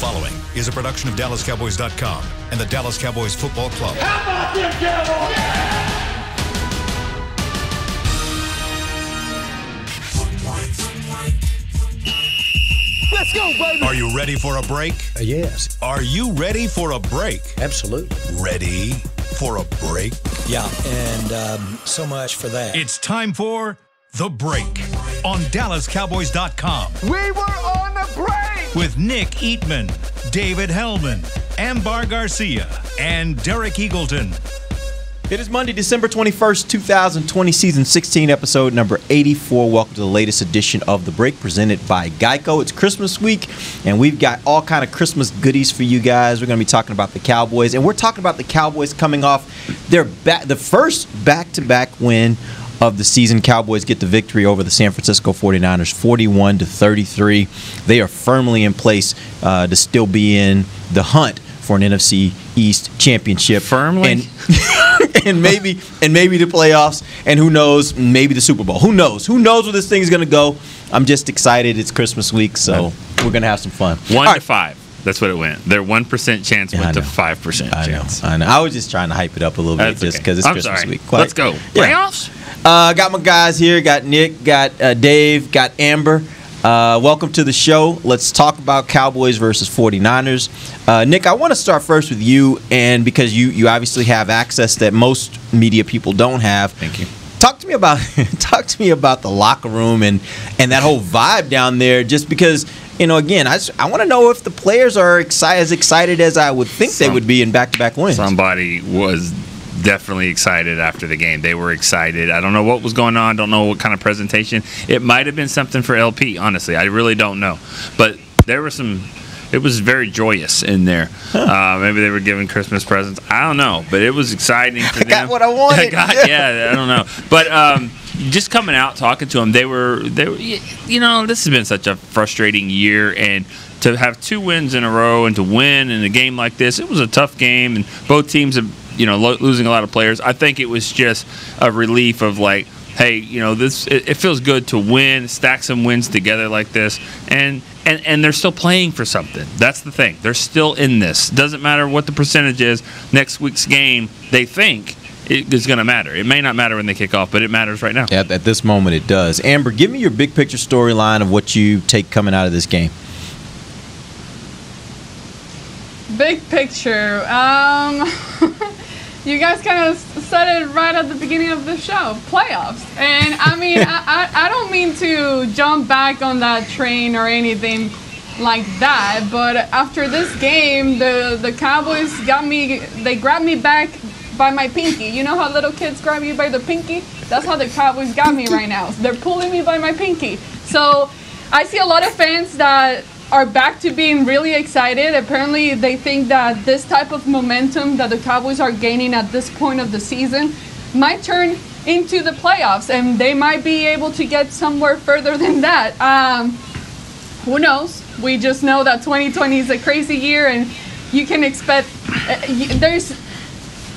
following is a production of DallasCowboys.com and the Dallas Cowboys Football Club. How about them Cowboys? Let's go, baby. Are you ready for a break? Yes. Are you ready for a break? Absolutely. Ready for a break? Yeah, and so much for that. It's time for The Break on DallasCowboys.com. We were on a break. With Nick Eatman, David Hellman, Ambar Garcia, and Derek Eagleton. It is Monday, December 21st, 2020, season 16, episode number 84. Welcome to the latest edition of The Break, presented by Geico. It's Christmas week, and we've got all kind of Christmas goodies for you guys. We're going to be talking about the Cowboys, and we're talking about the Cowboys coming off the first back-to-back win of the season. Cowboys get the victory over the San Francisco 49ers, 41-33. They are firmly in place to still be in the hunt for an NFC East championship. Firmly? And maybe the playoffs, and who knows, maybe the Super Bowl. Who knows? Who knows where this thing is going to go? I'm just excited. It's Christmas week, so we're going to have some fun. 1 to 5. That's what it went. Their 1% chance went to 5% chance. I know. I was just trying to hype it up a little bit just because it's Christmas week. Let's go. Playoffs? Got my guys here. Got Nick, got Dave, got Amber. Welcome to the show. Let's talk about Cowboys versus 49ers. Nick, I want to start first with you, and because you obviously have access that most media people don't have. Thank you. Talk to me about the locker room and that whole vibe down there. Just because, again, I want to know if the players are as excited as I would think they would be in back-to-back wins. Somebody was definitely excited after the game. They were excited. I don't know what was going on. Don't know what kind of presentation. It might have been something for LP, honestly. I really don't know. But there were it was very joyous in there. Maybe they were giving Christmas presents. I don't know. But it was exciting for them. I got what I wanted. Yeah, I don't know. But just coming out, talking to them, they were, this has been such a frustrating year, and to have 2 wins in a row and to win in a game like this, it was a tough game, and both teams have, losing a lot of players. I think it was just a relief of like, hey, it feels good to win, stack some wins together like this, and they're still playing for something. That's the thing. They're still in this. Doesn't matter what the percentage is. Next week's game, they think it is going to matter. It may not matter when they kick off, but it matters right now. Yeah, at this moment, it does. Amber, give me your big picture storyline of what you take coming out of this game. Big picture. You guys kind of said it right at the beginning of the show. Playoffs. And, I mean, I don't mean to jump back on that train or anything like that, but after this game, the Cowboys they grabbed me back by my pinky. You know how little kids grab you by the pinky? That's how the Cowboys got me right now. They're pulling me by my pinky. So I see a lot of fans that are back to being really excited. Apparently, they think that this type of momentum that the Cowboys are gaining at this point of the season might turn into the playoffs, and they might be able to get somewhere further than that. Who knows? We just know that 2020 is a crazy year, and you can expect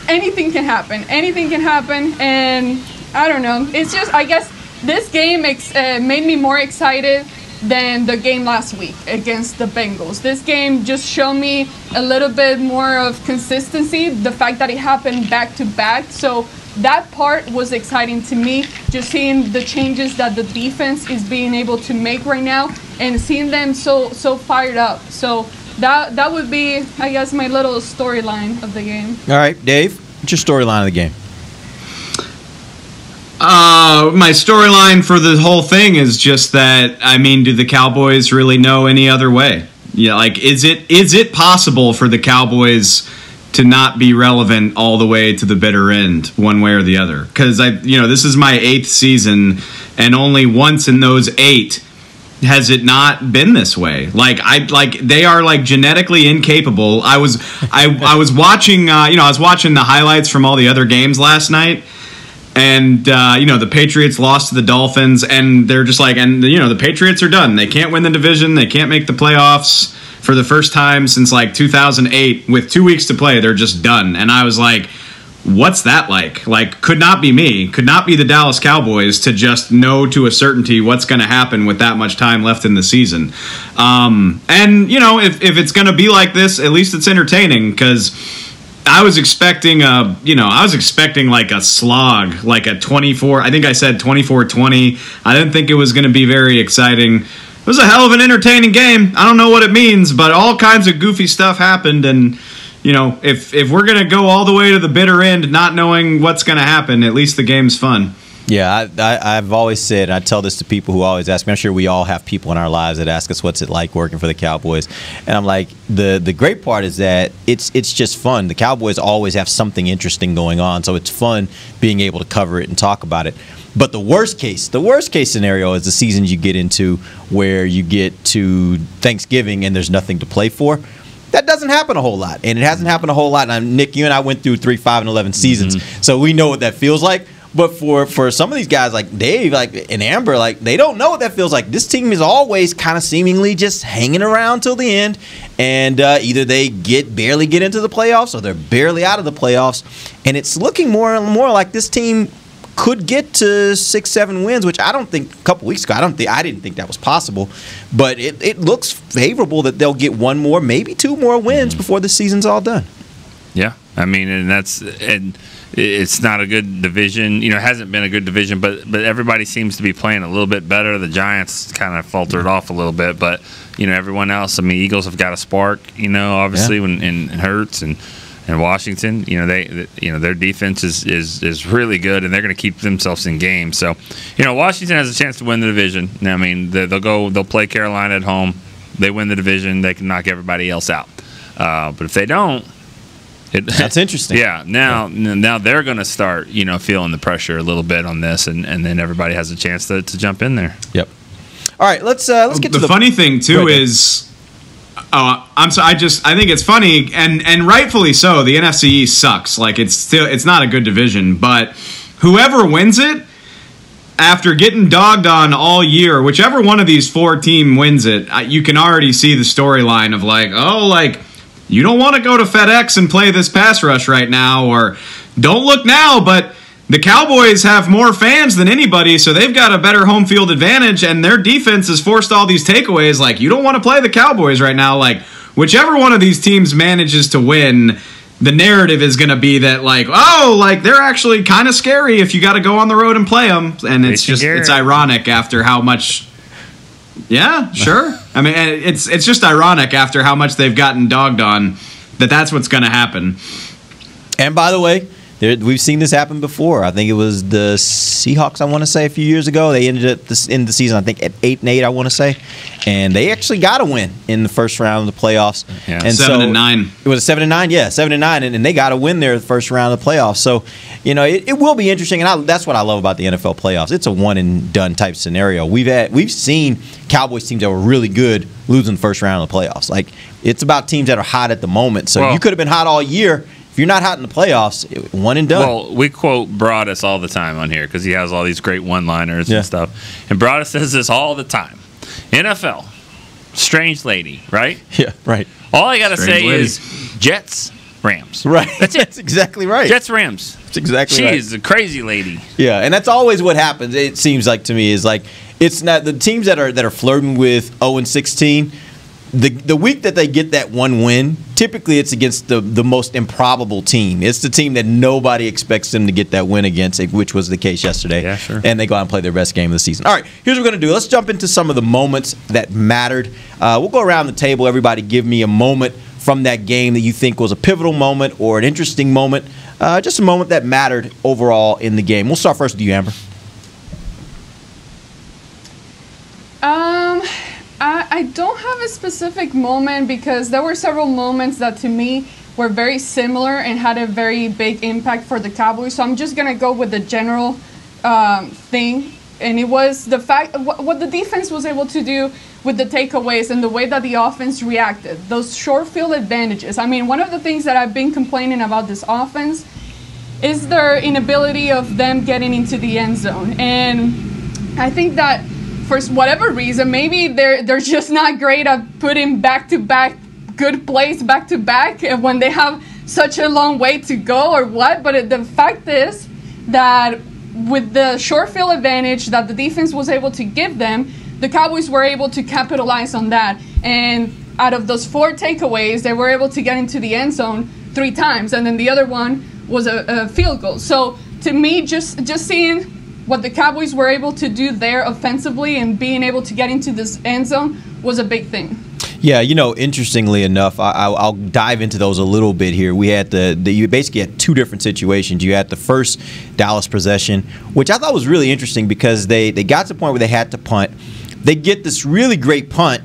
anything can happen. Anything can happen, and I don't know. It's just, I guess, this game made me more excited than the game last week against the Bengals. This game just showed me a little bit more of consistency, the fact that it happened back-to-back. So that part was exciting to me, just seeing the changes that the defense is being able to make right now and seeing them so fired up. So that would be, I guess, my little storyline of the game. All right, Dave, what's your storyline of the game? My storyline for the whole thing is just that, do the Cowboys really know any other way? Yeah, like, is it possible for the Cowboys to not be relevant all the way to the bitter end, one way or the other? Because this is my 8th season, and only once in those 8 has it not been this way. They are genetically incapable. I was watching the highlights from all the other games last night. And, the Patriots lost to the Dolphins, and they're just the Patriots are done. They can't win the division. They can't make the playoffs for the first time since, 2008. With 2 weeks to play, they're just done. And I was like, what's that like? Like, could not be me, could not be the Dallas Cowboys to just know to a certainty what's going to happen with that much time left in the season. And, you know, if it's going to be like this, at least it's entertaining, because I was expecting like a slog, like a 24, I think I said 24-20. I didn't think it was going to be very exciting. It was a hell of an entertaining game. I don't know what it means, but all kinds of goofy stuff happened, and you know, if we're going to go all the way to the bitter end not knowing what's going to happen, at least the game's fun. Yeah, I've always said, I tell this to people who always ask me, I'm sure we all have people in our lives that ask us what's it like working for the Cowboys. And I'm like, the great part is that it's just fun. The Cowboys always have something interesting going on, so it's fun being able to cover it and talk about it. But the worst case scenario is the seasons you get into where you get to Thanksgiving and there's nothing to play for. That doesn't happen a whole lot, and it hasn't happened a whole lot. Now, Nick, you and I went through 3, 5, and 11 seasons, so we know what that feels like. But for some of these guys like Dave, like and Amber, like they don't know what that feels like. This team is always kind of seemingly just hanging around till the end, and either they barely get into the playoffs or they're barely out of the playoffs, and it's looking more and more like this team could get to 6, 7 wins, which I don't think a couple weeks ago I didn't think that was possible, but it looks favorable that they'll get one more, maybe 2 more wins before the season's all done. Yeah, I mean, and it's not a good division. You know, it hasn't been a good division, but everybody seems to be playing a little bit better. The Giants kind of faltered off a little bit, but you know, everyone else. I mean, Eagles have got a spark. You know, obviously when and Hurts and Washington, you know, their defense is really good, and they're going to keep themselves in games. So, you know, Washington has a chance to win the division. I mean, they'll play Carolina at home. They win the division. They can knock everybody else out. But if they don't, that's interesting. Yeah. Now they're going to start, you know, feeling the pressure a little bit on this, and then everybody has a chance to jump in there. Yep. All right, let's get to the funny thing too is. Oh, I'm sorry. I think it's funny, and rightfully so. The NFC East sucks. Like it's not a good division. But whoever wins it, after getting dogged on all year, whichever one of these 4 teams wins it, you can already see the storyline of like, oh, like you don't want to go to FedEx and play this pass rush right now, or don't look now, but the Cowboys have more fans than anybody, so they've got a better home field advantage, and their defense has forced all these takeaways. Like, you don't want to play the Cowboys right now. Like, whichever one of these teams manages to win, the narrative is going to be that, like, oh, like, they're actually kind of scary if you got to go on the road and play them. And it's ironic after how much... Yeah, sure. I mean, it's just ironic after how much they've gotten dogged on that's what's going to happen. And by the way, we've seen this happen before. I think it was the Seahawks, I want to say, a few years ago. They ended up in the season, I think, at 8-8, I want to say. And they actually got a win in the first round of the playoffs. Yeah, and 7-9. It was a 7-9, yeah, 7-9, and they got a win there in the first round of the playoffs. So, you know, it will be interesting, and that's what I love about the NFL playoffs. It's a one-and-done type scenario. We've seen Cowboys teams that were really good losing the first round of the playoffs. Like, it's about teams that are hot at the moment. So you could have been hot all year. If you're not hot in the playoffs, one and done. Well, we quote Broadus all the time on here because he has all these great one-liners and stuff. And Broadus says this all the time. NFL, strange lady, right? Yeah, right. All I got to say is Jets, Rams. Right. That's it. That's exactly right. Jets, Rams. That's exactly right. She is a crazy lady. Yeah, and that's always what happens. It seems like to me is like it's not the teams that are flirting with 0-16. The week that they get that one win, typically it's against the most improbable team. It's the team that nobody expects them to get that win against, which was the case yesterday. Yeah, sure. And they go out and play their best game of the season. All right, here's what we're going to do. Let's jump into some of the moments that mattered. We'll go around the table. Everybody give me a moment from that game that you think was a pivotal moment or an interesting moment, just a moment that mattered overall in the game. We'll start first with you, Amber. I don't have a specific moment because there were several moments that to me were very similar and had a very big impact for the Cowboys. So I'm just going to go with the general thing. And it was the fact what the defense was able to do with the takeaways and the way that the offense reacted. Those short field advantages. I mean, one of the things that I've been complaining about this offense is their inability of them getting into the end zone. And I think that for whatever reason, maybe they're just not great at putting back-to-back good plays back-to-back when they have such a long way to go or what, but the fact is that with the short field advantage that the defense was able to give them, the Cowboys were able to capitalize on that. And out of those 4 takeaways, they were able to get into the end zone 3 times, and then the other one was a field goal. So to me, just seeing what the Cowboys were able to do there offensively and being able to get into this end zone was a big thing. Yeah, interestingly enough, I'll dive into those a little bit here. We had you basically had 2 different situations. You had the first Dallas possession, which I thought was really interesting because they got to the point where they had to punt. They get this really great punt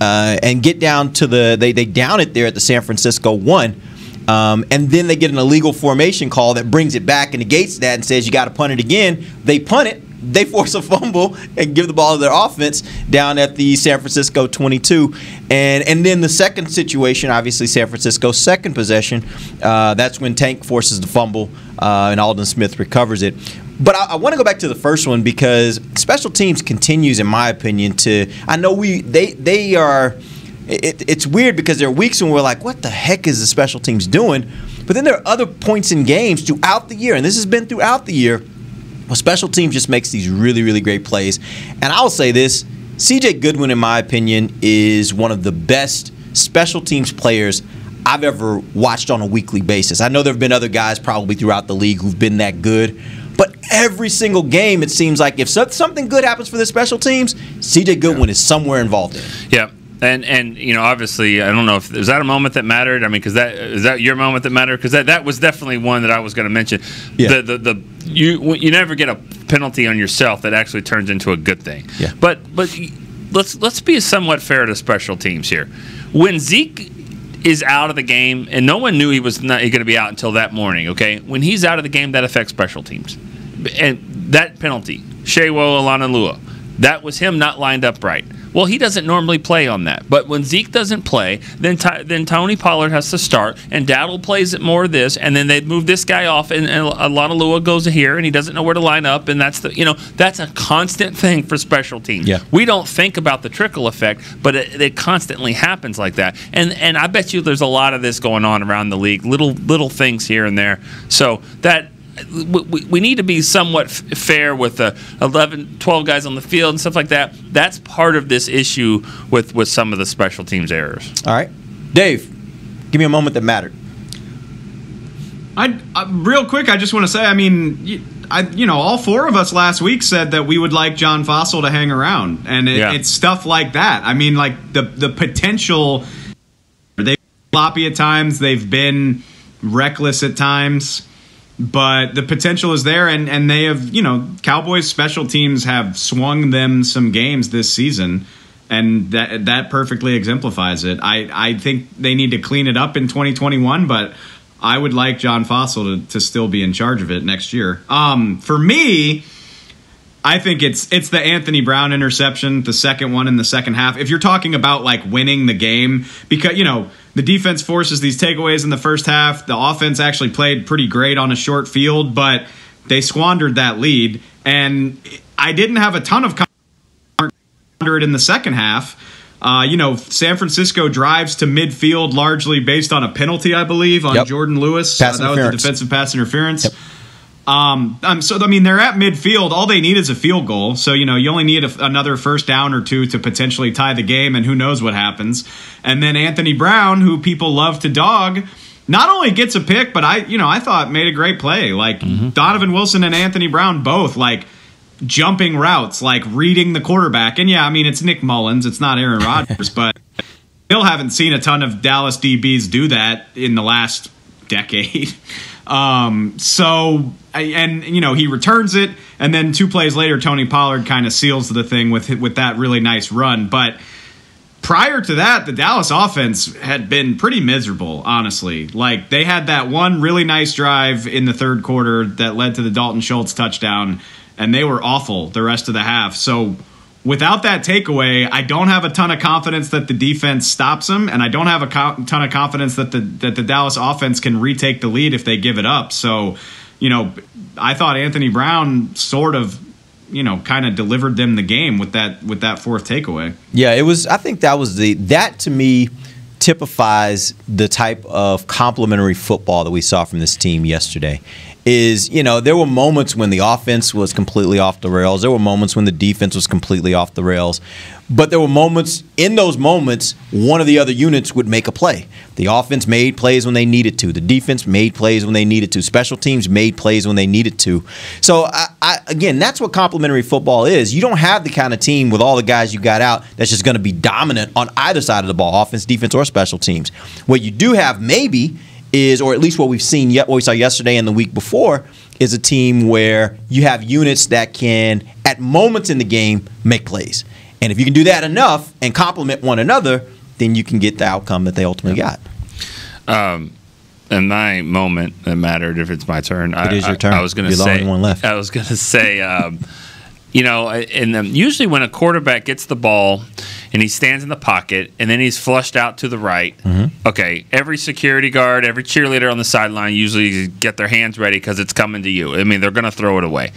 and get down to they down it there at the San Francisco 1. And then they get an illegal formation call that brings it back and negates that and says you got to punt it again. They punt it. They force a fumble and give the ball to their offense down at the San Francisco 22. And then the second situation, obviously San Francisco's second possession, that's when Tank forces the fumble and Aldon Smith recovers it. But I want to go back to the first one because special teams continues, in my opinion, I know they are. It's weird because there are weeks when we're like, what the heck is the special teams doing? But then there are other points in games throughout the year, and this has been throughout the year, well, special teams just makes these really, really great plays. And I'll say this, C.J. Goodwin, in my opinion, is one of the best special teams players I've ever watched on a weekly basis. I know there have been other guys probably throughout the league who've been that good, but every single game it seems like if something good happens for the special teams, C.J. Goodwin is somewhere involved in it. Yeah. And obviously, I don't know if is that a moment that mattered. I mean, because is that your moment that mattered? Because that was definitely one that I was going to mention. Yeah. You never get a penalty on yourself that actually turns into a good thing. Yeah. But let's be somewhat fair to special teams here. When Zeke is out of the game, and no one knew he was not going to be out until that morning. Okay, when he's out of the game, that affects special teams, and that penalty, Shewo Alanalua, that was him not lined up right. Well, he doesn't normally play on that. But when Zeke doesn't play, then Tony Pollard has to start, and Dowdle plays it more of this, and then they move this guy off, and Alanalua goes here, and he doesn't know where to line up, and that's a constant thing for special teams. Yeah. We don't think about the trickle effect, but it constantly happens like that. And I bet you there's a lot of this going on around the league, little things here and there. So that. We need to be somewhat fair with the 11, 12 guys on the field and stuff like that. That's part of this issue with some of the special teams errors. All right. Dave, give me a moment that mattered. Real quick, I just want to say, I mean, all 4 of us last week said that we would like John Fossil to hang around. And it's stuff like that. I mean, like the potential, they've been sloppy at times. They've been reckless at times. But the potential is there, and they have, Cowboys special teams have swung them some games this season, and that perfectly exemplifies it. I think they need to clean it up in 2021, but I would like John Fossil to still be in charge of it next year. For me, I think it's the Anthony Brown interception, the second one in the second half. If you're talking about like winning the game, because, the defense forces these takeaways in the first half. The offense actually played pretty great on a short field, but they squandered that lead. And I didn't have a ton of confidence in the second half. San Francisco drives to midfield largely based on a penalty, I believe, on Jordan Lewis. That was a defensive pass interference. Yep. They're at midfield. All they need is a field goal. So, you only need another first down or 2 to potentially tie the game, and who knows what happens. And then Anthony Brown, who people love to dog, not only gets a pick, but I thought made a great play. Like Donovan Wilson and Anthony Brown both like jumping routes, like reading the quarterback. And it's Nick Mullins. It's not Aaron Rodgers, but still haven't seen a ton of Dallas DBs do that in the last decade. He returns it, and then 2 plays later, Tony Pollard kind of seals the thing with that really nice run. But prior to that, the Dallas offense had been pretty miserable, honestly. Like, they had that one really nice drive in the third quarter that led to the Dalton Schultz touchdown, and they were awful the rest of the half. So without that takeaway, I don't have a ton of confidence that the defense stops them, and I don't have a ton of confidence that the Dallas offense can retake the lead if they give it up. So, I thought Anthony Brown sort of, kind of delivered them the game with that 4th takeaway. Yeah, it was. I think that was that to me typifies the type of complementary football that we saw from this team yesterday. Is, there were moments when the offense was completely off the rails. There were moments when the defense was completely off the rails. But there were moments, in those moments, one of the other units would make a play. The offense made plays when they needed to. The defense made plays when they needed to. Special teams made plays when they needed to. So, again, that's what complementary football is. You don't have the kind of team with all the guys you got out that's just going to be dominant on either side of the ball, offense, defense, or special teams. What you do have maybe is, or at least what we saw yesterday and the week before, is a team where you have units that can, at moments in the game, make plays. And if you can do that enough and complement one another, then you can get the outcome that they ultimately got. In my moment that mattered, if it's my turn, it is your turn. I was going to say, the only one left. I was going to say, usually when a quarterback gets the ball and he stands in the pocket and then he's flushed out to the right, okay, every security guard, every cheerleader on the sideline usually get their hands ready because it's coming to you. I mean, they're going to throw it away.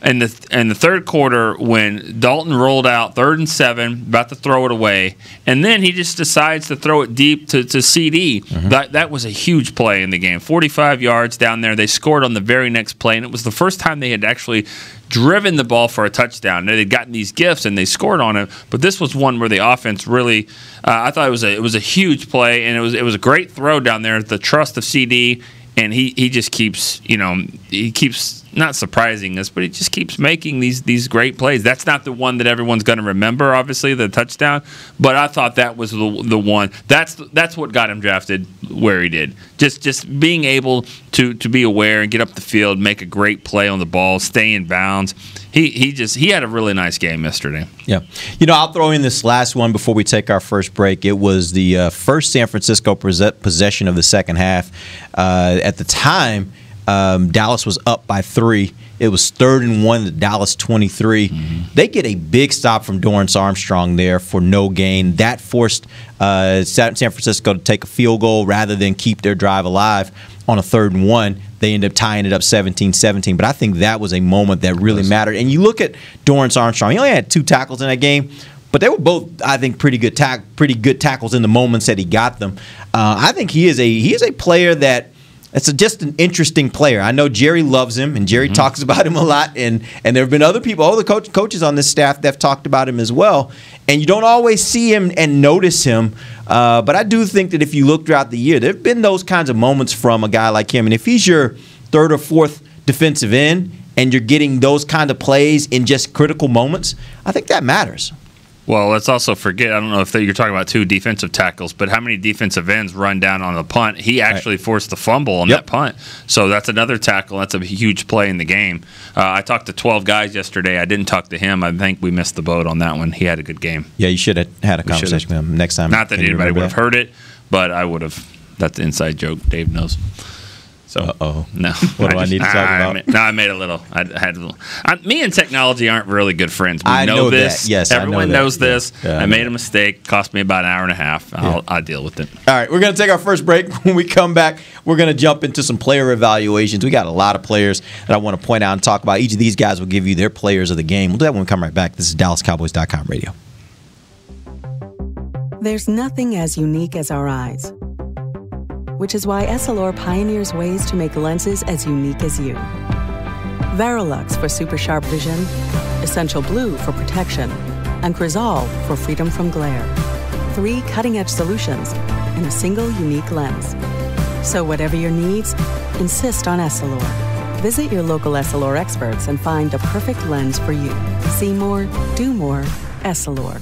In the third quarter, when Dalton rolled out 3rd and 7, about to throw it away, and then he just decides to throw it deep to CD. That was a huge play in the game. 45 yards down there. They scored on the very next play, and it was the first time they had actually driven the ball for a touchdown. They'd gotten these gifts, and they scored on it, but this was one where the offense really I thought it was a huge play, and it was a great throw down there at the trust of CD. And he just keeps, he keeps not surprising us, but he just keeps making these great plays. That's not the one that everyone's going to remember, obviously, the touchdown. But I thought that was the one. That's what got him drafted where he did. Just being able to be aware and get up the field, make a great play on the ball, stay in bounds. He had a really nice game yesterday. Yeah. I'll throw in this last one before we take our first break. It was the first San Francisco possession of the second half. At the time, Dallas was up by 3. It was 3rd and 1 to Dallas 23. They get a big stop from Dorrance Armstrong there for no gain. That forced San Francisco to take a field goal rather than keep their drive alive on a 3rd and 1. They end up tying it up 17-17. But I think that was a moment that really mattered. And you look at Dorrance Armstrong. He only had 2 tackles in that game, but they were both, I think, pretty good tackles in the moments that he got them. I think he is a player that it's just an interesting player. I know Jerry loves him, and Jerry talks about him a lot. And there have been other people, all the coaches on this staff that have talked about him as well. And you don't always see him and notice him. But I do think that if you look throughout the year, there have been those kinds of moments from a guy like him. And if he's your 3rd or 4th defensive end and you're getting those kind of plays in just critical moments, I think that matters. Well, let's also forget, I don't know if you're talking about 2 defensive tackles, but how many defensive ends run down on the punt? He actually forced the fumble on that punt. So that's another tackle. That's a huge play in the game. I talked to 12 guys yesterday. I didn't talk to him. I think we missed the boat on that one. He had a good game. Yeah, you should have had a conversation with him next time. Not that anybody would have heard it, but I would have. That's the inside joke. Dave knows. So, no. What do I need to talk about? No, I made a little. Me and technology aren't really good friends. I know this. That. Yes, everyone knows this. Yeah, I made a mistake. Cost me about an hour and a half. I'll deal with it. All right, we're going to take our first break. When we come back, we're going to jump into some player evaluations. We got a lot of players that I want to point out and talk about. Each of these guys will give you their players of the game. We'll do that when we come right back. This is DallasCowboys.com radio. There's nothing as unique as our eyes, which is why Essilor pioneers ways to make lenses as unique as you. Verilux for super sharp vision, Essential Blue for protection, and Crizal for freedom from glare. 3 cutting-edge solutions in a single unique lens. So whatever your needs, insist on Essilor. Visit your local Essilor experts and find the perfect lens for you. See more, do more, Essilor.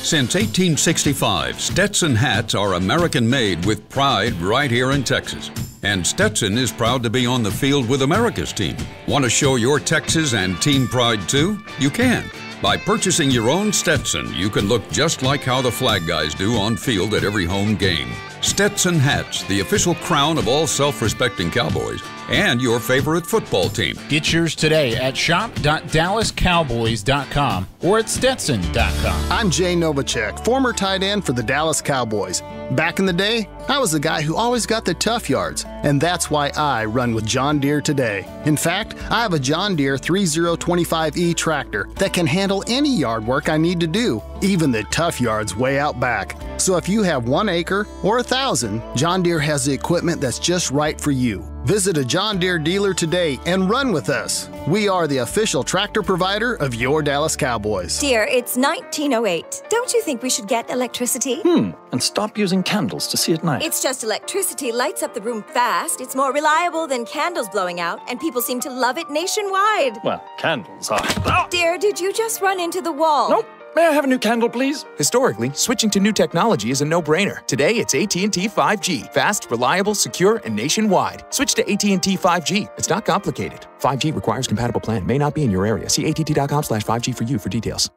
Since 1865, Stetson hats are American-made with pride right here in Texas. And Stetson is proud to be on the field with America's team. Want to show your Texas and team pride too? You can. By purchasing your own Stetson, you can look just like how the flag guys do on field at every home game. Stetson hats, the official crown of all self-respecting Cowboys, and your favorite football team. Get yours today at shop.dallascowboys.com or at stetson.com. I'm Jay Novacek, former tight end for the Dallas Cowboys. Back in the day, I was the guy who always got the tough yards, and that's why I run with John Deere today. In fact, I have a John Deere 3025E tractor that can handle any yard work I need to do, even the tough yards way out back. So if you have 1 acre or 1,000, John Deere has the equipment that's just right for you. Visit a John Deere dealer today and run with us. We are the official tractor provider of your Dallas Cowboys. Dear, it's 1908. Don't you think we should get electricity? And stop using candles to see at night. It's just electricity lights up the room fast. It's more reliable than candles blowing out, and people seem to love it nationwide. Well, candles are... Dear, did you just run into the wall? Nope. May I have a new candle, please? Historically, switching to new technology is a no-brainer. Today, it's AT&T 5G. Fast, reliable, secure, and nationwide. Switch to AT&T 5G. It's not complicated. 5G requires compatible plan. May not be in your area. See att.com/5G for you for details.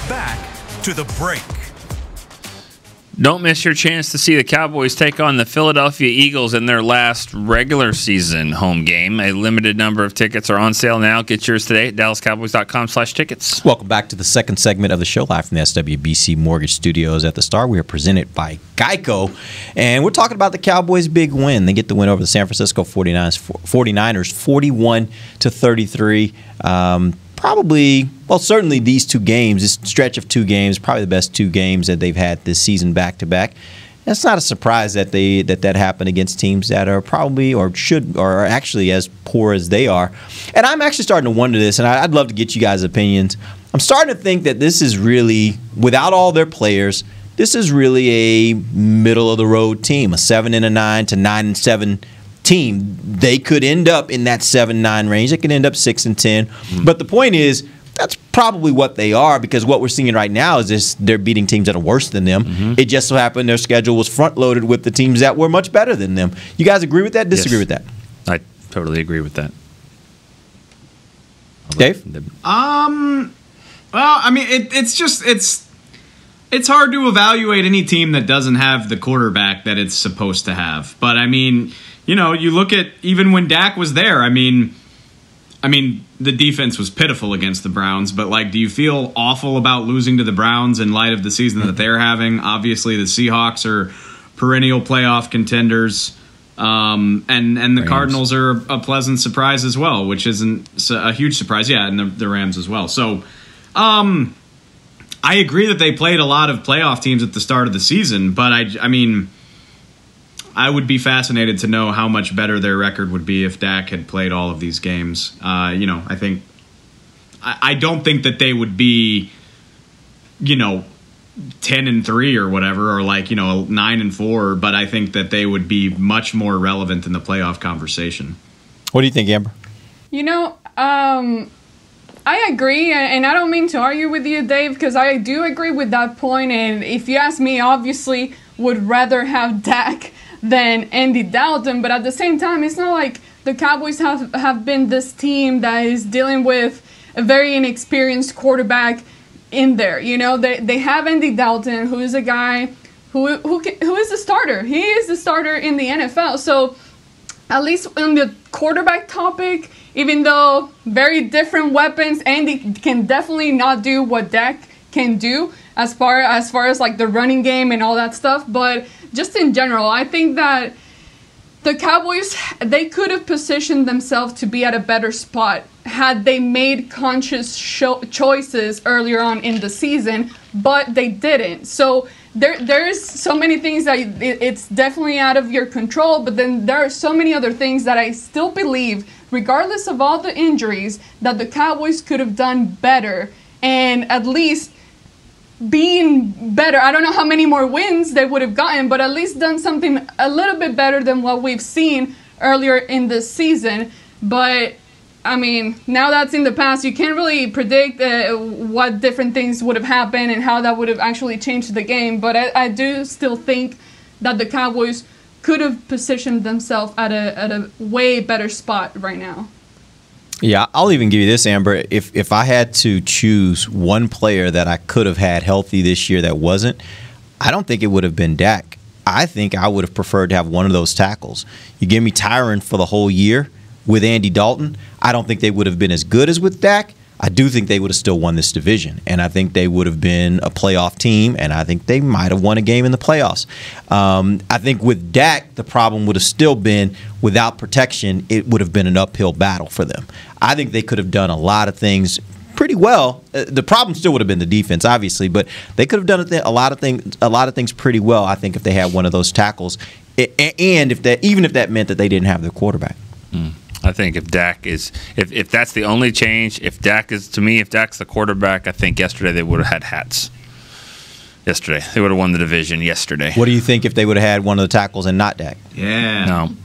Back to the break. Don't miss your chance to see the Cowboys take on the Philadelphia Eagles in their last regular season home game. A limited number of tickets are on sale now. Get yours today at dallascowboys.com/tickets. Welcome back to the second segment of the show, live from the SWBC Mortgage Studios at the Star. We are presented by Geico, and we're talking about the Cowboys' big win. They get the win over the San Francisco 49ers 41-33. Probably, well, certainly these two games, this stretch of 2 games, probably the best 2 games that they've had this season back-to-back. It's not a surprise that that happened against teams that are probably or are actually as poor as they are. And I'm actually starting to wonder this, and I'd love to get you guys' opinions. I'm starting to think that this is really, without all their players, this is really a middle-of-the-road team, a 7-9 to 9-7 team. They could end up in that 7-9 range. They could end up 6-10. But the point is, that's probably what they are, because what we're seeing right now is this: they're beating teams that are worse than them. It just so happened their schedule was front-loaded with the teams that were much better than them. You guys agree with that? Disagree with that? I totally agree with that. Dave? Well, I mean, it's hard to evaluate any team that doesn't have the quarterback that it's supposed to have. But I mean, you know, you look at even when Dak was there. I mean, the defense was pitiful against the Browns, but like, do you feel awful about losing to the Browns in light of the season that they're having? Obviously, the Seahawks are perennial playoff contenders, and the Rams. Cardinals are a pleasant surprise as well, which isn't a huge surprise. Yeah, and the Rams as well. So, I agree that they played a lot of playoff teams at the start of the season, but I mean, I would be fascinated to know how much better their record would be if Dak had played all of these games. You know, I don't think that they would be, 10-3 or whatever, or 9-4, but I think that they would be much more relevant in the playoff conversation. What do you think, Amber? I agree, and I don't mean to argue with you, Dave, because I do agree with that point. And if you ask me, obviously would rather have Dak than Andy Dalton, but at the same time, it's not like the Cowboys have been this team that is dealing with a very inexperienced quarterback in there. You know, they have Andy Dalton, who is a guy who is the starter. He is the starter in the NFL. So at least on the quarterback topic, even though very different weapons, Andy can definitely not do what Dak can do as far as like the running game and all that stuff. But just in general, I think that the Cowboys, they could have positioned themselves to be at a better spot had they made conscious choices earlier on in the season, but they didn't. So there's so many things that it's definitely out of your control, but then there are so many other things that I still believe, regardless of all the injuries, that the Cowboys could have done better and at least being better. I don't know how many more wins they would have gotten, but at least done something a little bit better than what we've seen earlier in this season. But I mean, now that's in the past. You can't really predict what different things would have happened and how that would have actually changed the game. But I do still think that the Cowboys could have positioned themselves at a way better spot right now. Yeah, I'll even give you this, Amber. If I had to choose one player that I could have had healthy this year that wasn't, I don't think it would have been Dak. I think I would have preferred to have one of those tackles. You give me Tyron for the whole year with Andy Dalton, I don't think they would have been as good as with Dak, I do think they would have still won this division, and I think they would have been a playoff team, and I think they might have won a game in the playoffs. I think with Dak, the problem would have still been without protection, it would have been an uphill battle for them. I think they could have done a lot of things pretty well. The problem still would have been the defense, obviously, but they could have done a lot of things pretty well, I think, if they had one of those tackles, and even if that meant that they didn't have their quarterback. I think if Dak is, if that's the only change, if Dak's the quarterback, I think yesterday they would have had hats. Yesterday they would have won the division. Yesterday. What do you think if they would have had one of the tackles and not Dak? No.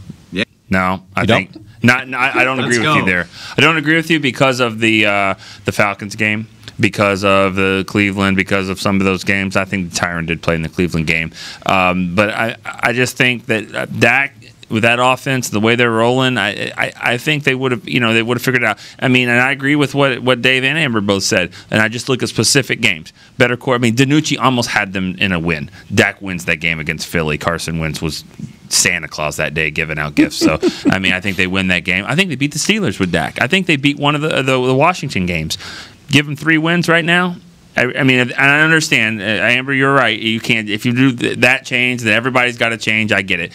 I think not. I don't agree with you there. I don't agree with you because of the Falcons game, because of the Cleveland, because of some of those games. I think Tyron did play in the Cleveland game, but I just think that Dak, with that offense, the way they're rolling, I think they would have, they would have figured it out. I mean, and I agree with what Dave and Amber both said. And I just look at specific games. Better core. I mean, DiNucci almost had them in a win. Dak wins that game against Philly. Carson Wentz was Santa Claus that day giving out gifts. So, I mean, I think they win that game. I think they beat the Steelers with Dak. I think they beat one of the Washington games. Give them 3 wins right now. I mean, and I understand, Amber, you're right. You can't, if you do that change, then everybody's got to change. I get it.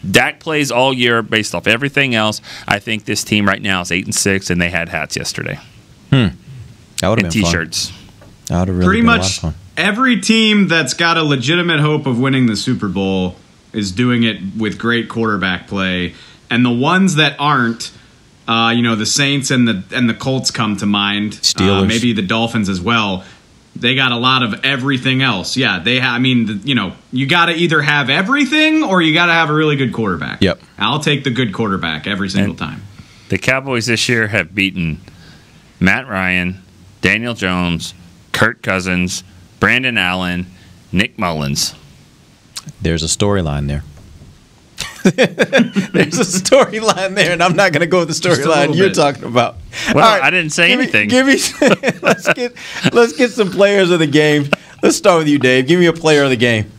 Dak plays all year based off everything else. I think this team right now is 8-6, and they had hats yesterday. That would have been T-shirts. That would have really pretty been much a lot of fun. Every team that's got a legitimate hope of winning the Super Bowl is doing it with great quarterback play, and the ones that aren't, the Saints and the Colts come to mind. Steelers, maybe the Dolphins as well. They got a lot of everything else. Yeah, you got to either have everything or you got to have a really good quarterback. Yep. I'll take the good quarterback every single time. The Cowboys this year have beaten Matt Ryan, Daniel Jones, Kirk Cousins, Brandon Allen, Nick Mullins. There's a storyline there. There's a storyline there, and I'm not going to go with the storyline you're talking about. Well, right, I didn't say anything. Let's get some players of the game. Let's start with you, Dave. Give me a player of the game.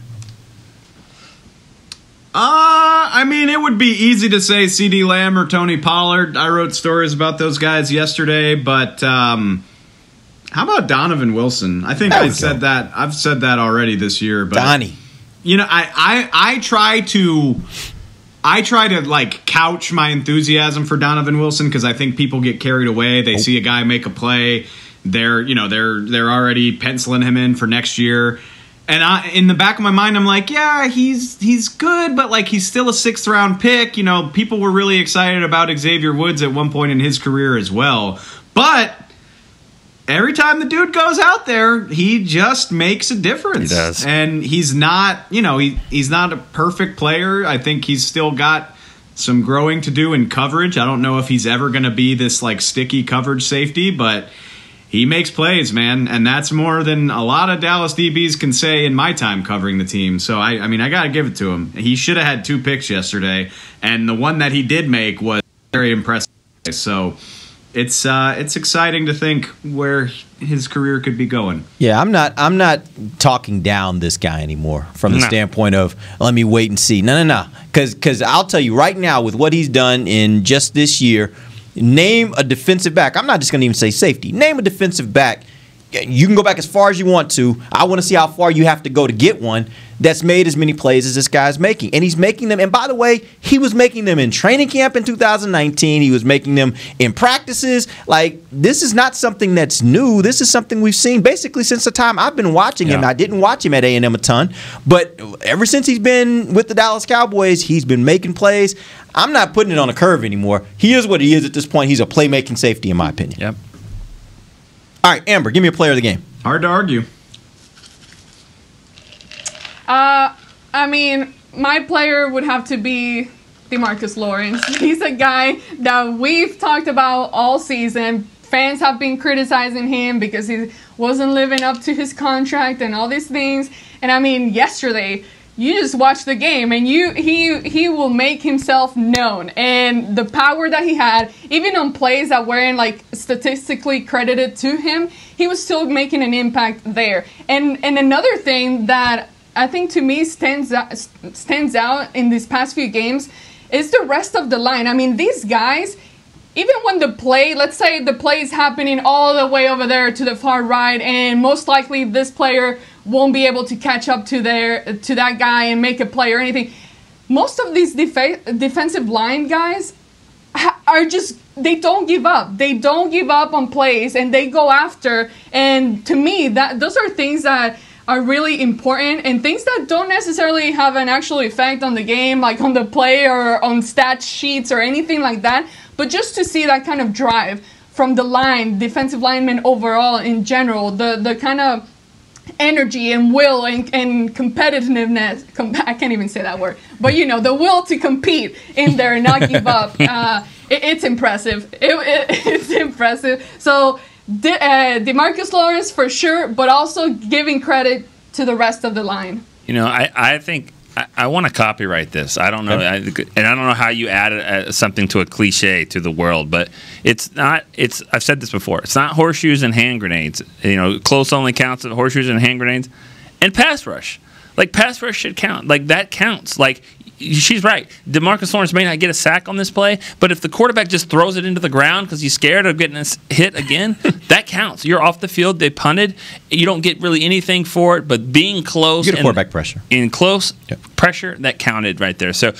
I mean, it would be easy to say CeeDee Lamb or Tony Pollard. I wrote stories about those guys yesterday, but how about Donovan Wilson? I think I've said that already this year. But Donnie. I try to like couch my enthusiasm for Donovan Wilson because I think people get carried away. They see a guy make a play, they're already penciling him in for next year. And in the back of my mind, I'm like, yeah, he's good, but like he's still a 6th round pick. People were really excited about Xavier Woods at one point in his career as well. But every time the dude goes out there, he just makes a difference. He does. And he's not, he's not a perfect player. I think he's still got some growing to do in coverage. I don't know if he's ever going to be this like sticky coverage safety, but he makes plays, man. And that's more than a lot of Dallas DBs can say in my time covering the team. So, I mean, I got to give it to him. He should have had 2 picks yesterday. And the one that he did make was very impressive. So it's exciting to think where his career could be going. Yeah, I'm not talking down this guy anymore from the standpoint of let me wait and see. No. Because I'll tell you right now with what he's done in just this year, name a defensive back. I'm not just going to even say safety. Name a defensive back. You can go back as far as you want to. I want to see how far you have to go to get one that's made as many plays as this guy's making. And he's making them. And by the way, he was making them in training camp in 2019. He was making them in practices. Like, this is not something that's new. This is something we've seen basically since the time I've been watching him. I didn't watch him at A&M a ton. But ever since he's been with the Dallas Cowboys, he's been making plays. I'm not putting it on a curve anymore. He is what he is at this point. He's a playmaking safety, in my opinion. Yep. All right, Amber, give me a player of the game. Hard to argue. I mean, my player would have to be Demarcus Lawrence. He's a guy that we've talked about all season. Fans have been criticizing him because he wasn't living up to his contract and all these things. And I mean, yesterday, you just watch the game and he will make himself known. And the power that he had, even on plays that weren't like statistically credited to him, he was still making an impact there. And another thing that I think to me stands out in these past few games is the rest of the line. I mean, these guys, even when let's say the play is happening all the way over there to the far right, and most likely this player won't be able to catch up to that guy and make a play or anything. Most of these defensive line guys they don't give up. They don't give up on plays, and they go after. And to me, those are things that are really important, and things that don't necessarily have an actual effect on the game, like on the play or on stat sheets or anything like that. But just to see that kind of drive from the line, defensive linemen overall in general, the kind of energy and will and competitiveness, I can't even say that word, but the will to compete in there and not give up, it's impressive. It's impressive. So Demarcus Lawrence for sure, but also giving credit to the rest of the line. I think I want to copyright this. I don't know, and I don't know how you add something to a cliche to the world, but it's not. I've said this before. It's not horseshoes and hand grenades. Close only counts at horseshoes and hand grenades, and pass rush. Like pass rush should count. Like that counts. Like she's right. Demarcus Lawrence may not get a sack on this play, but if the quarterback just throws it into the ground because he's scared of getting hit again, that counts. You're off the field. They punted. You don't get really anything for it, but being close, you get a quarterback pressure. In close pressure, that counted right there. So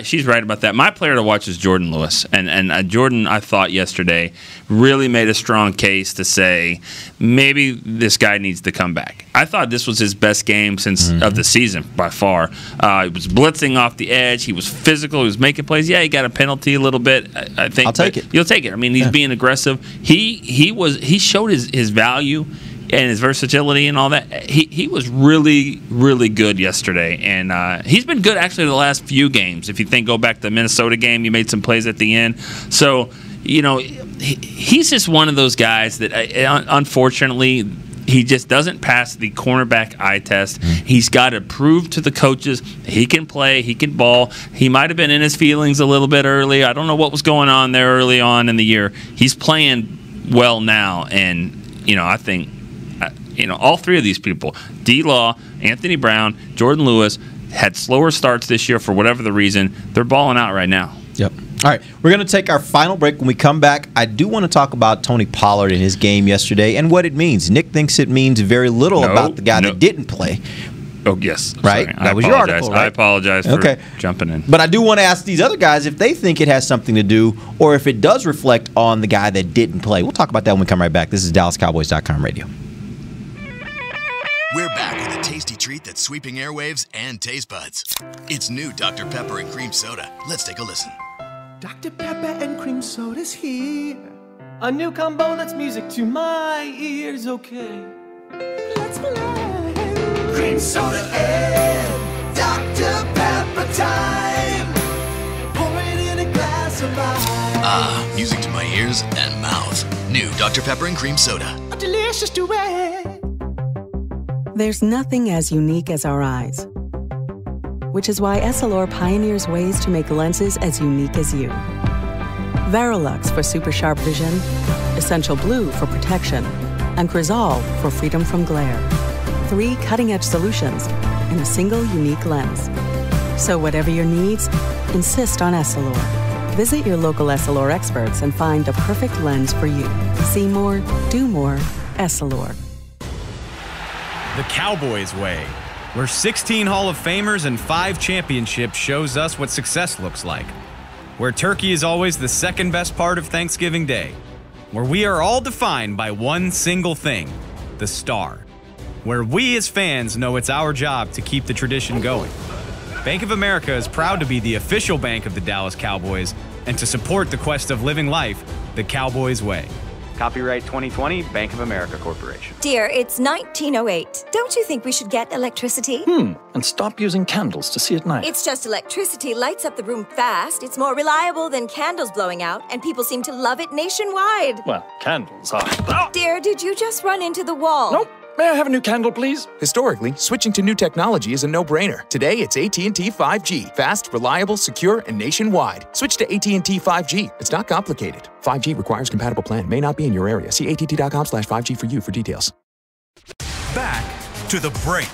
she's right about that. My player to watch is Jordan Lewis, and Jordan, I thought yesterday, really made a strong case to say maybe this guy needs to come back. I thought this was his best game of the season by far. He was blitzing off the edge. He was physical. He was making plays. Yeah, he got a penalty a little bit. I think I'll take it. You'll take it. I mean, he's being aggressive. He showed his value and his versatility and all that. He was really, really good yesterday, and he's been good actually the last few games. If you go back to the Minnesota game, he made some plays at the end. So he's just one of those guys that unfortunately he just doesn't pass the cornerback eye test. He's got to prove to the coaches he can play, he can ball. He might have been in his feelings a little bit early. I don't know what was going on there early on in the year. He's playing well now, and I think all three of these people, D-Law, Anthony Brown, Jordan Lewis, had slower starts this year for whatever the reason. They're balling out right now. Yep. All right, we're going to take our final break. When we come back, I do want to talk about Tony Pollard and his game yesterday and what it means. Nick thinks it means very little about the guy that didn't play. Oh, yes. Right? Sorry. That was your article, right? I apologize for jumping in. But I do want to ask these other guys if they think it has something to do or if it does reflect on the guy that didn't play. We'll talk about that when we come right back. This is DallasCowboys.com radio. We're back with a tasty treat that's sweeping airwaves and taste buds. It's new Dr. Pepper and Cream Soda. Let's take a listen. Dr. Pepper and Cream Soda's here. A new combo that's music to my ears, okay? Let's play. Cream Soda and Dr. Pepper time. Pour it in a glass of ice. Music to my ears and mouth. New Dr. Pepper and Cream Soda. A delicious duet. There's nothing as unique as our eyes, which is why Essilor pioneers ways to make lenses as unique as you. Verilux for super sharp vision, Essential Blue for protection, and Crizal for freedom from glare. 3 cutting-edge solutions in a single unique lens. So whatever your needs, insist on Essilor. Visit your local Essilor experts and find the perfect lens for you. See more, do more, Essilor. The Cowboys way, where 16 Hall of Famers and 5 championships shows us what success looks like. Where turkey is always the second best part of Thanksgiving Day. Where we are all defined by one single thing, the star. Where we as fans know it's our job to keep the tradition going. Bank of America is proud to be the official bank of the Dallas Cowboys and to support the quest of living life the Cowboys way. Copyright 2020, Bank of America Corporation. Dear, it's 1908. Don't you think we should get electricity? And stop using candles to see at night. It's just electricity lights up the room fast. It's more reliable than candles blowing out, and people seem to love it nationwide. Well, candles are... Dear, did you just run into the wall? Nope. May I have a new candle, please? Historically, switching to new technology is a no-brainer. Today, it's AT&T 5G. Fast, reliable, secure, and nationwide. Switch to AT&T 5G. It's not complicated. 5G requires compatible plan. May not be in your area. See att.com/5G for you for details. Back to the break.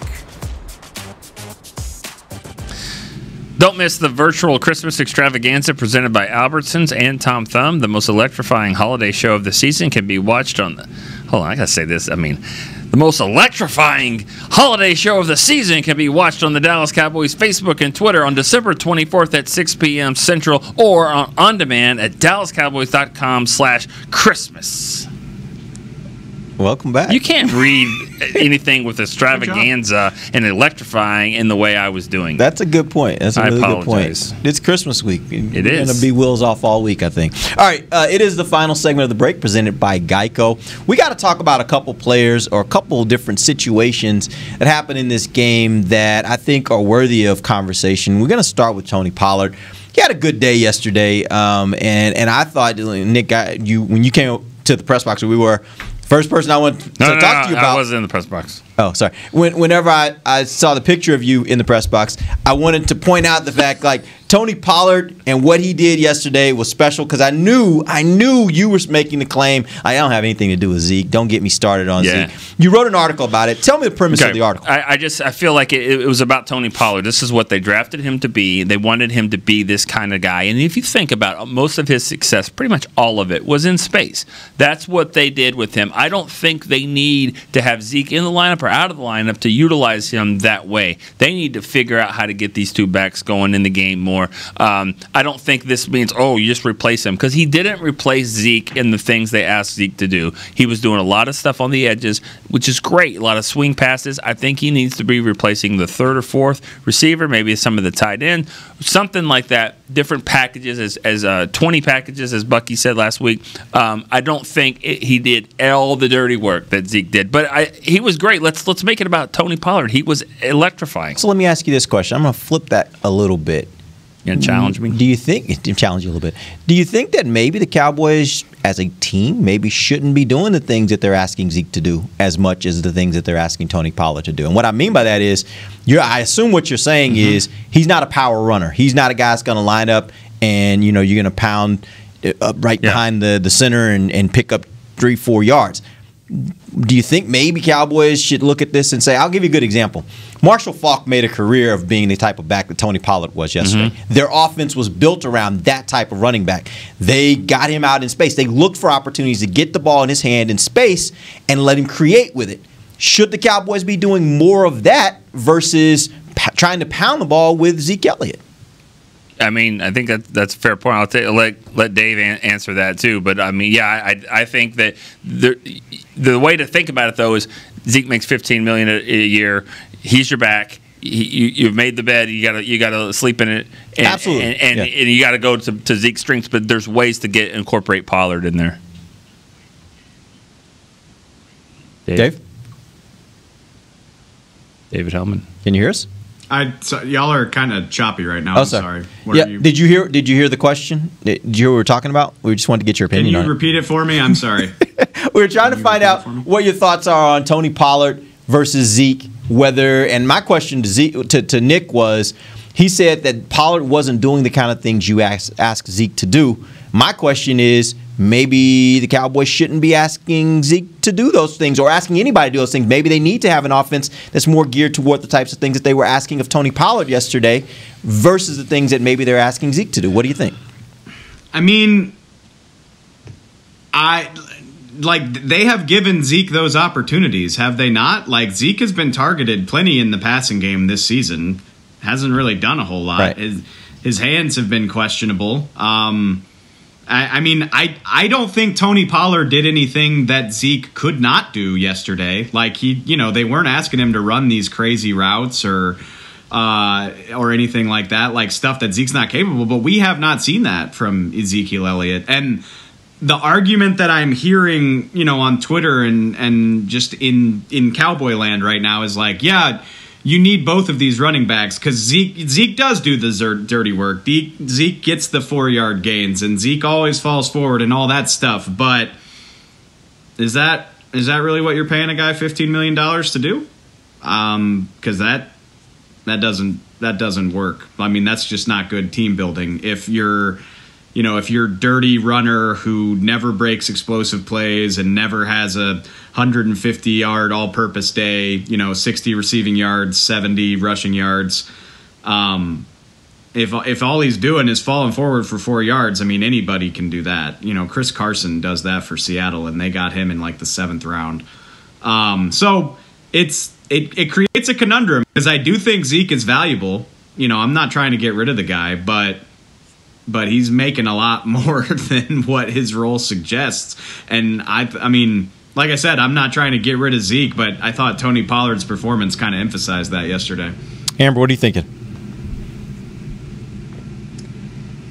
Don't miss the virtual Christmas extravaganza presented by Albertsons and Tom Thumb. The most electrifying holiday show of the season can be watched on the... Hold on, I gotta say this. The most electrifying holiday show of the season can be watched on the Dallas Cowboys Facebook and Twitter on December 24th at 6 p.m. Central or on demand at dallascowboys.com/Christmas. Welcome back. You can't read anything with extravaganza and electrifying in the way I was doing. That's a good point. That's a really good point. It's Christmas week. It is. Going to be wheels off all week, I think. All right, it is the final segment of the break presented by Geico. We got to talk about a couple players or a couple different situations that happened in this game that I think are worthy of conversation. We're going to start with Tony Pollard. He had a good day yesterday, and I thought, Nick, when you came to the press box where we were, first person I want to talk to you about. I wasn't in the press box. Oh, sorry. Whenever I saw the picture of you in the press box, I wanted to point out the fact, like, Tony Pollard and what he did yesterday was special because I knew you were making the claim. I don't have anything to do with Zeke. Don't get me started on Zeke. You wrote an article about it. Tell me the premise of the article. I feel like it was about Tony Pollard. This is what they drafted him to be. They wanted him to be this kind of guy. And if you think about it, most of his success, pretty much all of it, was in space. That's what they did with him. I don't think they need to have Zeke in the lineup or out of the lineup to utilize him that way. They need to figure out how to get these two backs going in the game more. I don't think this means, you just replace him, because he didn't replace Zeke in the things they asked Zeke to do. He was doing a lot of stuff on the edges, which is great, a lot of swing passes. I think he needs to be replacing the third or fourth receiver, maybe some of the tight end, something like that, different packages, as 20 packages, as Bucky said last week. I don't think he did all the dirty work that Zeke did, but he was great. Let's make it about Tony Pollard. He was electrifying. So let me ask you this question. I'm going to flip that a little bit. You're going to challenge me? Do you think that maybe the Cowboys as a team maybe shouldn't be doing the things that they're asking Zeke to do as much as the things that they're asking Tony Pollard to do? And what I mean by that is, I assume what you're saying is he's not a power runner. He's not a guy that's going to line up and you're going to pound right behind the center and pick up 3-4 yards. Do you think maybe Cowboys should look at this and say, I'll give you a good example. Marshall Faulk made a career of being the type of back that Tony Pollard was yesterday. Their offense was built around that type of running back. They got him out in space. They looked for opportunities to get the ball in his hand in space and let him create with it. Should the Cowboys be doing more of that versus trying to pound the ball with Zeke Elliott? I mean, I think that's a fair point. I'll let Dave answer that too. But I mean, I think that the way to think about it though is Zeke makes $15 million a year. He's your back. You've made the bed. You gotta sleep in it. And, absolutely. And you got to go to Zeke's strengths. But there's ways to incorporate Pollard in there. Dave? David Hellman. Can you hear us? Y'all are kind of choppy right now. I'm sorry. Did you hear the question? Did you hear what we were talking about? We just wanted to get your opinion on it. Can you repeat it for me? I'm sorry. We were trying to find out what your thoughts are on Tony Pollard versus Zeke. And my question to Nick was, he said that Pollard wasn't doing the kind of things you asked Zeke to do. My question is, maybe the Cowboys shouldn't be asking Zeke to do those things or asking anybody to do those things. Maybe they need to have an offense that's more geared toward the types of things that they were asking of Tony Pollard yesterday versus the things that maybe they're asking Zeke to do. What do you think? I mean, they have given Zeke those opportunities, have they not? Like, Zeke has been targeted plenty in the passing game this season. Hasn't really done a whole lot. Right. His hands have been questionable. I mean, I don't think Tony Pollard did anything that Zeke could not do yesterday. Like, they weren't asking him to run these crazy routes or anything like that, like stuff that Zeke's not capable. But we have not seen that from Ezekiel Elliott. And the argument that I'm hearing, on Twitter and just in Cowboy land right now is like, you need both of these running backs because Zeke does do the dirty work. Zeke gets the 4-yard gains, and Zeke always falls forward and all that stuff. But is that really what you're paying a guy $15 million to do? Because that doesn't work. I mean, that's just not good team building. If you're dirty runner who never breaks explosive plays and never has a 150-yard all-purpose day, 60 receiving yards, 70 rushing yards, if all he's doing is falling forward for 4 yards, I mean, anybody can do that. You know, Chris Carson does that for Seattle, and they got him in like the 7th round. So it creates a conundrum because I do think Zeke is valuable. You know, I'm not trying to get rid of the guy, but he's making a lot more than what his role suggests. And I mean, like I said, I'm not trying to get rid of Zeke, but I thought Tony Pollard's performance kind of emphasized that yesterday. Amber, what are you thinking?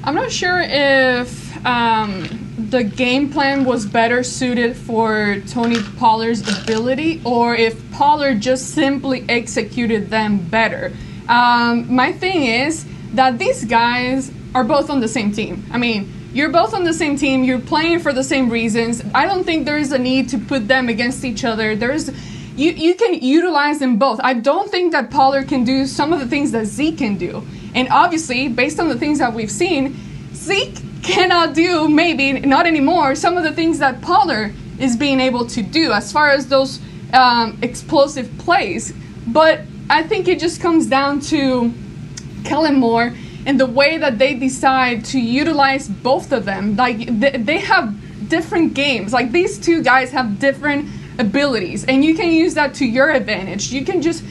I'm not sure if the game plan was better suited for Tony Pollard's ability or if Pollard just simply executed them better. My thing is that these guys are both on the same team. I mean, you're both on the same team. You're playing for the same reasons. I don't think there is a need to put them against each other. You can utilize them both. I don't think that Pollard can do some of the things that Zeke can do. And obviously, based on the things that we've seen, Zeke cannot do, maybe not anymore, some of the things that Pollard is being able to do as far as those explosive plays. But I think it just comes down to Kellen Moore and the way that they decide to utilize both of them. Like, they have different games. Like, these two guys have different abilities, and you can use that to your advantage. You just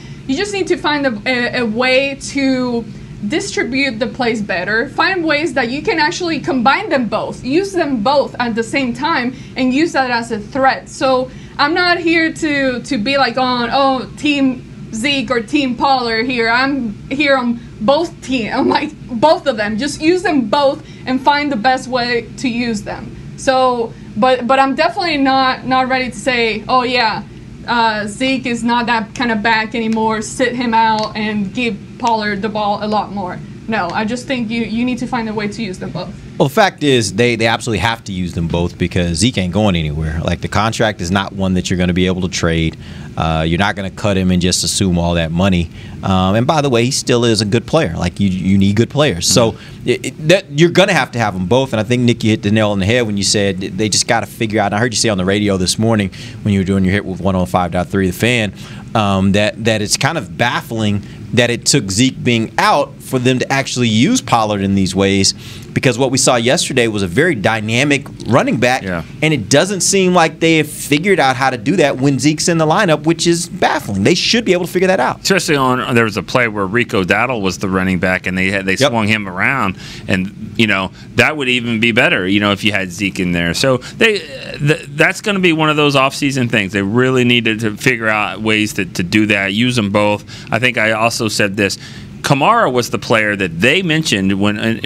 need to find a way to distribute the plays better, find ways that you can actually combine them both, use them both at the same time, and use that as a threat. So I'm not here to be like on, Team Zeke or Team Pollard here. I'm here on both teams. I'm like both of them. Just use them both and find the best way to use them. So, but I'm definitely not ready to say, oh yeah, Zeke is not that kind of back anymore. Sit him out and give Pollard the ball a lot more. No, I just think you need to find a way to use them both. Well, the fact is they absolutely have to use them both because Zeke ain't going anywhere. Like, the contract is not one that you're going to be able to trade. You're not going to cut him and just assume all that money. And by the way, he still is a good player. Like, you need good players. So you're going to have them both. And I think, Nick, you hit the nail on the head when you said they just got to figure out. And I heard you say on the radio this morning when you were doing your hit with 105.3 The Fan that it's kind of baffling that it took Zeke being out for them to actually use Pollard in these ways, because what we saw yesterday was a very dynamic running back, and it doesn't seem like they have figured out how to do that when Zeke's in the lineup, which is baffling. They should be able to figure that out. Especially there was a play where Rico Dowdle was the running back, and they swung him around, and that would even be better, if you had Zeke in there. So that's going to be one of those off-season things. They really needed to figure out ways to do that, use them both. I think I also said this. Kamara was the player that they mentioned when I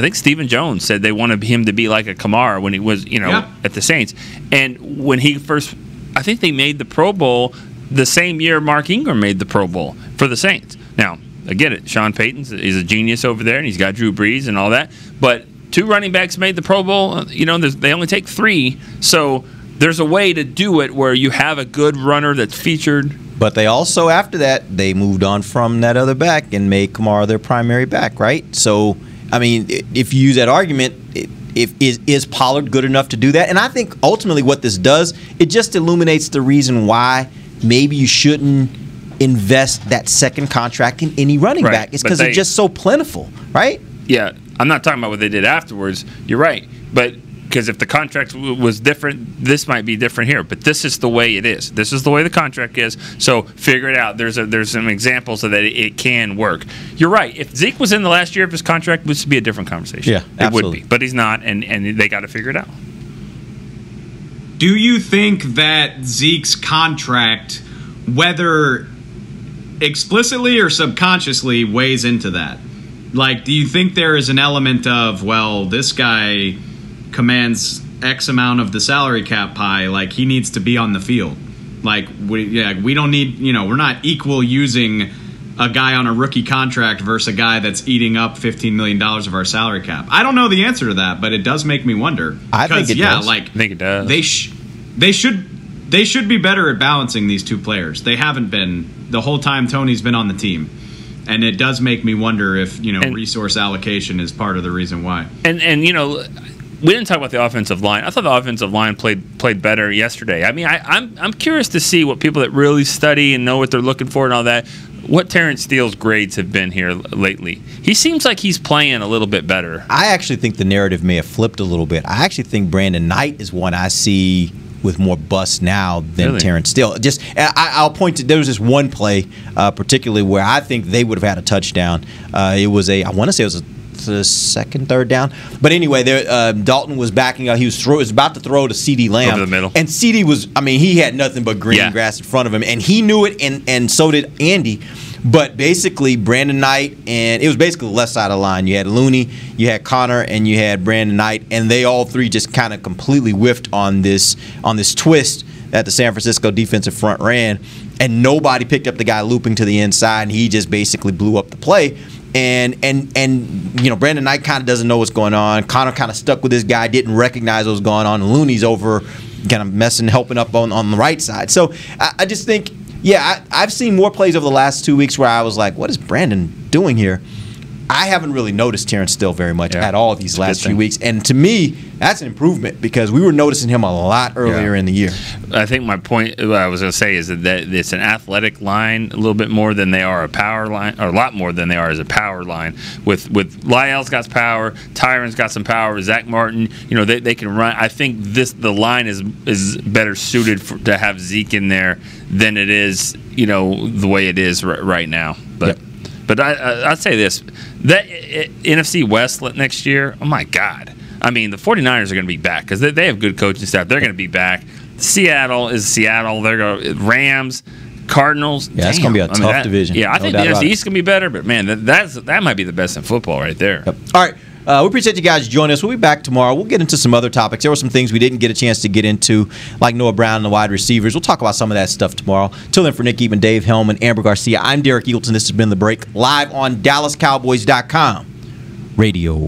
think Stephen Jones said they wanted him to be like a Kamara when he was at the Saints, and when he first, I think they made the Pro Bowl the same year Mark Ingram made the Pro Bowl for the Saints. Now I get it, Sean Payton's is a genius over there, and he's got Drew Brees and all that, but 2 running backs made the Pro Bowl. They only take 3, so there's a way to do it where you have a good runner that's featured. But they also, after that, they moved on from that other back and made Kamara their primary back, right? So, I mean, if you use that argument, is Pollard good enough to do that? And I think ultimately what this does, it just illuminates the reason why maybe you shouldn't invest that second contract in any running back. It's because they're just so plentiful, right? Yeah, I'm not talking about what they did afterwards. You're right. But because if the contract was different, this might be different here. But this is the way it is. This is the way the contract is. So figure it out. There's some examples of that it can work. You're right. If Zeke was in the last year of his contract, this would be a different conversation. Yeah, absolutely. It would be. But he's not, and they got to figure it out. Do you think that Zeke's contract, whether explicitly or subconsciously, weighs into that? Like, do you think there is an element of, well, this guy commands X amount of the salary cap pie, like he needs to be on the field? Like, we don't need, we're not equal using a guy on a rookie contract versus a guy that's eating up $15 million of our salary cap. I don't know the answer to that, but it does make me wonder. I think it does. I think it does. They should be better at balancing these two players. They haven't been the whole time Tony's been on the team. And it does make me wonder if, resource allocation is part of the reason why. And we didn't talk about the offensive line. I thought the offensive line played better yesterday. I mean, I'm curious to see what people that really study and know what they're looking for and all that, what Terrence Steele's grades have been here lately. He seems like he's playing a little bit better. I actually think the narrative may have flipped a little bit. I actually think Brandon Knight is one I see with more bust now than Really? Terrence Steele. I'll point to, there was this one play particularly where I think they would have had a touchdown. I want to say it was the second, third down. But anyway, Dalton was backing up. He was about to throw to CeeDee Lamb. Over the middle. And CeeDee he had nothing but green grass in front of him. And he knew it, and so did Andy. But basically, Brandon Knight, and it was basically the left side of the line. You had Looney, you had Connor, and you had Brandon Knight, and they all three just kind of completely whiffed on this twist that the San Francisco defensive front ran, and nobody picked up the guy looping to the inside, and he just basically blew up the play. And Brandon Knight kind of doesn't know what's going on. Connor kind of stuck with this guy, didn't recognize what was going on. And Looney's over kind of helping up on the right side. So I just think, I've seen more plays over the last 2 weeks where I was like, what is Brandon doing here? I haven't really noticed Terrence Steele very much at all these last few weeks. And to me, that's an improvement because we were noticing him a lot earlier in the year. I think my point, what I was going to say, is that it's an athletic line a little bit more than they are a power line, or a lot more than they are as a power line. With Lyell's got power, Tyron's got some power, Zach Martin, they can run. I think the line is better suited to have Zeke in there than it is, the way it is right now. But I'd say this, that NFC West next year, oh my God. I mean, the 49ers are going to be back because they have good coaching staff. They're going to be back. Seattle is Seattle. They're going Rams, Cardinals. Yeah, that's going to be a tough division. Yeah, I think the NFC East is going to be better, but man, that might be the best in football right there. Yep. All right. We appreciate you guys joining us. We'll be back tomorrow. We'll get into some other topics. There were some things we didn't get a chance to get into, like Noah Brown and the wide receivers. We'll talk about some of that stuff tomorrow. Till then, for Nick Eatman, Dave Hellman, Amber Garcia, I'm Derek Eagleton. This has been The Break, live on DallasCowboys.com radio.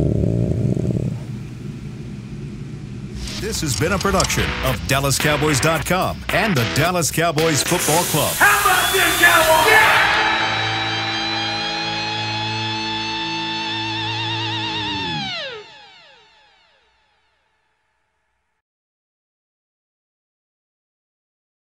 This has been a production of DallasCowboys.com and the Dallas Cowboys Football Club. How about this, Cowboys? Yeah!